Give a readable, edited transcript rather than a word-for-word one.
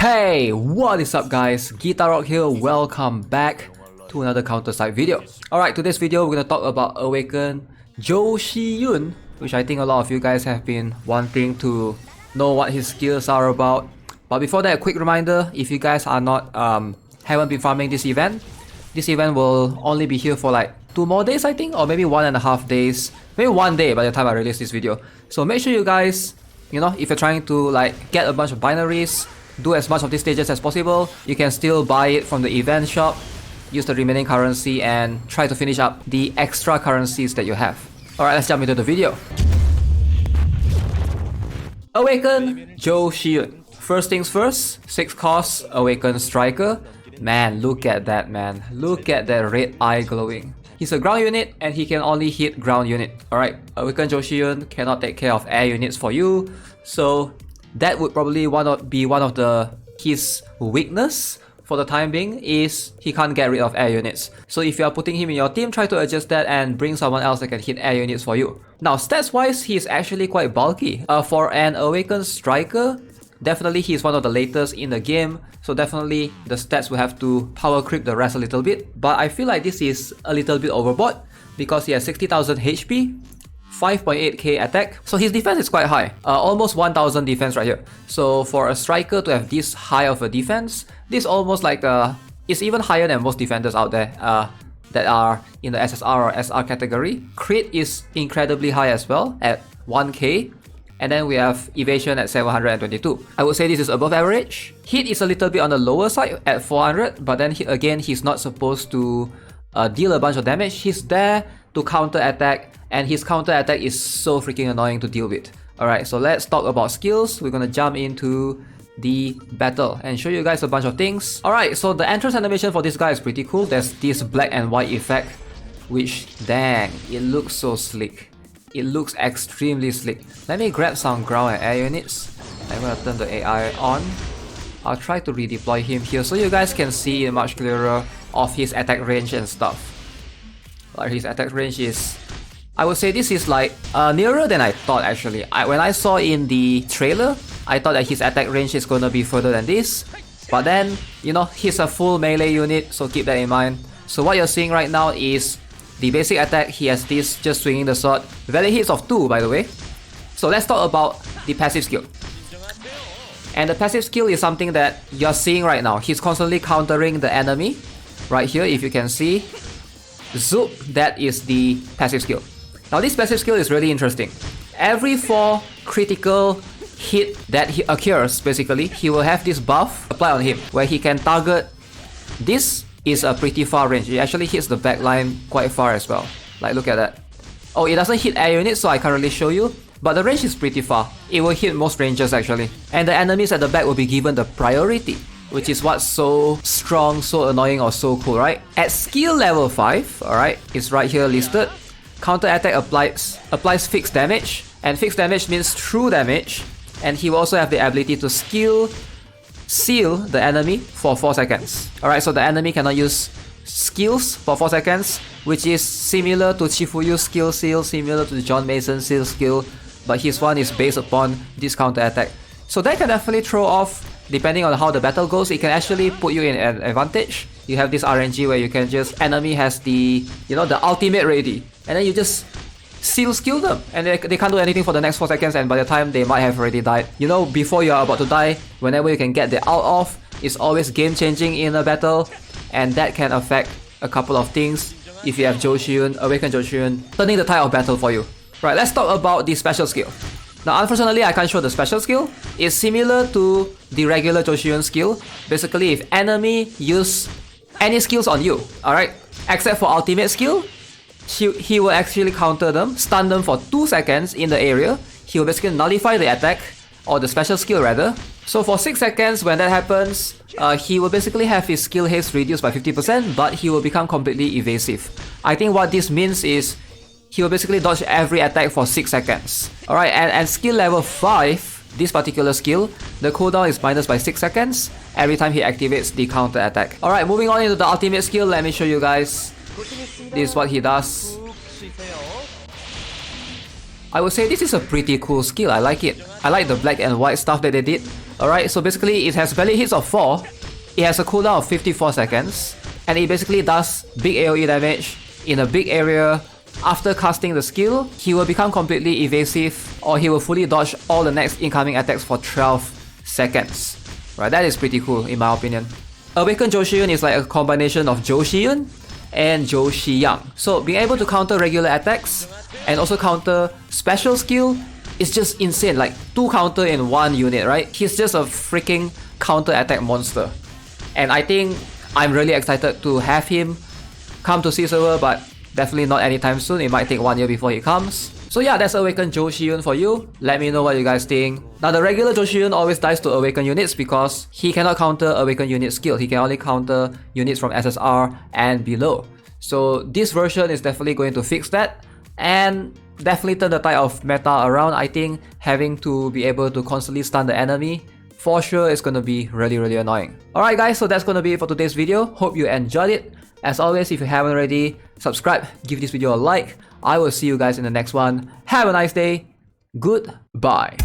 Hey, what is up guys? GuitarRock here, welcome back to another Counter-Strike video. Alright, today's video we're gonna talk about Awaken Joo Shiyoon, which I think a lot of you guys have been wanting to know what his skills are about. But before that, a quick reminder, if you guys are not haven't been farming this event will only be here for like 2 more days I think, or maybe 1.5 days, maybe 1 day by the time I release this video. So make sure you guys, you know, if you're trying to like get a bunch of binaries, do as much of these stages as possible, you can still buy it from the event shop, use the remaining currency and try to finish up the extra currencies that you have. Alright, let's jump into the video. Awaken Joo Shiyoon. First things first, 6 cost Awaken Striker. Man, look at that, man. Look at that red eye glowing. He's a ground unit and he can only hit ground unit. Alright, Awaken Joo Shiyoon cannot take care of air units for you, so that would probably be one of his weakness for the time being, is he can't get rid of air units. So if you are putting him in your team, try to adjust that and bring someone else that can hit air units for you. Now stats wise, he's actually quite bulky. For an Awakened Striker, definitely he's one of the latest in the game, so definitely the stats will have to power creep the rest a little bit. But I feel like this is a little bit overboard because he has 60,000 HP, 5.8k attack, so his defense is quite high, almost 1000 defense right here. So for a striker to have this high of a defense, this almost like it's even higher than most defenders out there that are in the SSR or SR category. Crit is incredibly high as well at 1k, and then we have evasion at 722. I would say this is above average. Hit is a little bit on the lower side at 400, but then again, he's not supposed to deal a bunch of damage. He's there to counter attack, and his counter attack is so freaking annoying to deal with. Alright, so let's talk about skills. We're gonna jump into the battle and show you guys a bunch of things. Alright, so the entrance animation for this guy is pretty cool. There's this black and white effect, which, dang, it looks so slick. It looks extremely slick. Let me grab some ground and air units. I'm gonna turn the AI on. I'll try to redeploy him here so you guys can see much clearer of his attack range and stuff. Like his attack range is, I would say this is like nearer than I thought actually. When I saw in the trailer, I thought that his attack range is gonna be further than this. But then, you know, he's a full melee unit, so keep that in mind. So what you're seeing right now is the basic attack. He has this, just swinging the sword. Valid hits of 2 by the way. So let's talk about the passive skill. And the passive skill is something that you're seeing right now. He's constantly countering the enemy. Right here, if you can see. Zoop, that is the passive skill. Now this passive skill is really interesting. Every 4 critical hit that he occurs, basically, he will have this buff apply on him, where he can target. This is a pretty far range. It actually hits the back line quite far as well. Like, look at that. Oh, it doesn't hit air units, so I can't really show you, but the range is pretty far. It will hit most ranges actually. And the enemies at the back will be given the priority, which is what's so strong, so annoying, or so cool, right? At skill level 5, alright, it's right here listed. Counter attack applies fixed damage, and fixed damage means true damage, and he will also have the ability to seal the enemy for 4 seconds. Alright, so the enemy cannot use skills for 4 seconds, which is similar to Chifuyu's skill seal, similar to John Mason's seal skill, but his one is based upon this counter attack. So that can definitely throw off. Depending on how the battle goes, it can actually put you in an advantage. You have this RNG where you can just, enemy has the, you know, the ultimate ready, and then you just skill them, and they can't do anything for the next 4 seconds, and by the time they might have already died. You know, before you are about to die, whenever you can get the out of, it's always game changing in a battle, and that can affect a couple of things if you have Joo Shiyoon, Awaken Joo Shiyoon, turning the tide of battle for you. Right, let's talk about the special skill. Now unfortunately I can't show the special skill. It's similar to the regular Joo Shiyoon skill. Basically, if enemy use any skills on you, alright, except for ultimate skill, he will actually counter them, stun them for 2 seconds in the area. He will basically nullify the attack, or the special skill rather. So for 6 seconds when that happens, he will basically have his skill haste reduced by 50%, but he will become completely evasive. I think what this means is he will basically dodge every attack for 6 seconds. Alright, and skill level 5, this particular skill, the cooldown is minus by 6 seconds every time he activates the counter attack. Alright, moving on into the ultimate skill, let me show you guys. This is what he does. I would say this is a pretty cool skill. I like it. I like the black and white stuff that they did. Alright, so basically it has valid hits of 4, it has a cooldown of 54 seconds, and it basically does big AoE damage in a big area. After casting the skill, he will become completely evasive, or he will fully dodge all the next incoming attacks for 12 seconds. Right, that is pretty cool in my opinion. Awakened Joo Shiyoon is like a combination of Joo Shiyoon and Joo Shiyoon. So being able to counter regular attacks and also counter special skill is just insane. Like 2 counter in 1 unit, right? He's just a freaking counter attack monster. And I think I'm really excited to have him come to C server, but definitely not anytime soon. It might take 1 year before he comes. So yeah, that's Awakened Joo Shiyoon for you. Let me know what you guys think. Now the regular Joo Shiyoon always dies to Awakened units because he cannot counter Awakened unit skill. He can only counter units from SSR and below. So this version is definitely going to fix that and definitely turn the tide of meta around. I think having to be able to constantly stun the enemy for sure is going to be really annoying. Alright guys, so that's going to be it for today's video. Hope you enjoyed it. As always, if you haven't already, subscribe, give this video a like. I will see you guys in the next one. Have a nice day. Goodbye.